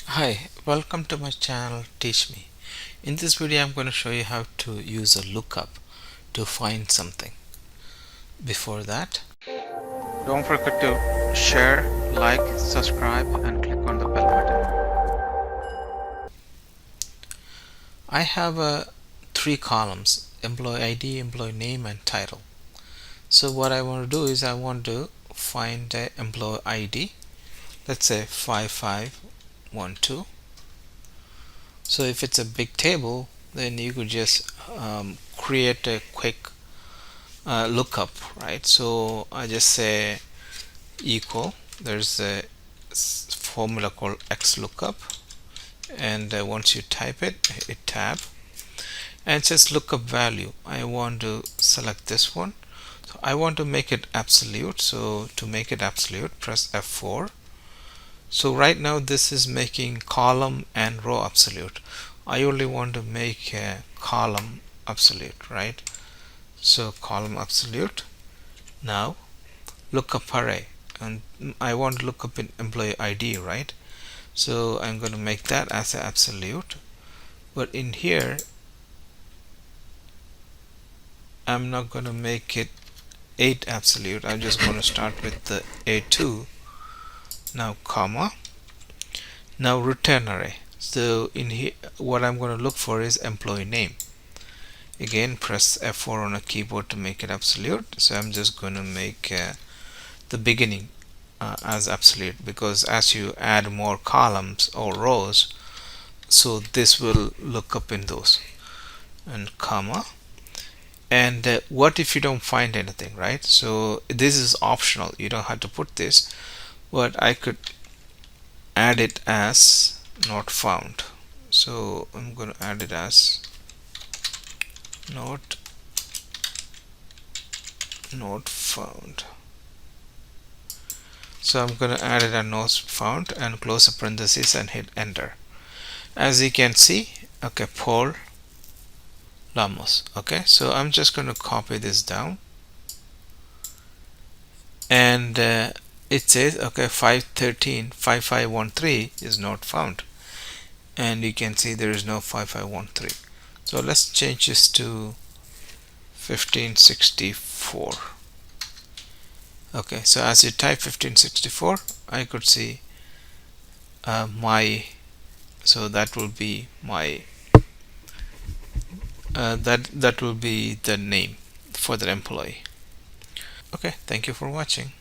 Hi, welcome to my channel Teach Me. In this video I'm going to show you how to use a lookup to find something. Before that, don't forget to share, like, subscribe and click on the bell button. I have three columns: employee ID, employee name and title. So what I want to do is I want to find the employee ID. Let's say 5512. So if it's a big table, then you could just create a quick lookup, right? So I just say equal, there's a formula called XLOOKUP, and once you type it, hit tab, and it says lookup value. I want to select this one, so I want to make it absolute. So to make it absolute, press F4. So right now this is making column and row absolute. I only want to make a column absolute, right? So column absolute. Now lookup array, and I want to look up in employee ID, right? So I'm going to make that as an absolute, but in here I'm not going to make it 8 absolute. I'm just going to start with the A2. Now comma. Now return array. So in here what I'm going to look for is employee name. Again, press F4 on a keyboard to make it absolute. So I'm just going to make the beginning as absolute, because as you add more columns or rows, so this will look up in those, and comma. And what if you don't find anything, right? So this is optional, you don't have to put this, but I could add it as not found. So I'm going to add it as not found. So I'm going to add it as not found and close the parentheses and hit enter. As you can see, okay, Paul Lamos. Okay, so I'm just going to copy this down, and it says okay, 5513 is not found, and you can see there is no 5513. So let's change this to 1564. Okay, so as you type 1564, I could see so that will be my that will be the name for the employee. Okay, thank you for watching.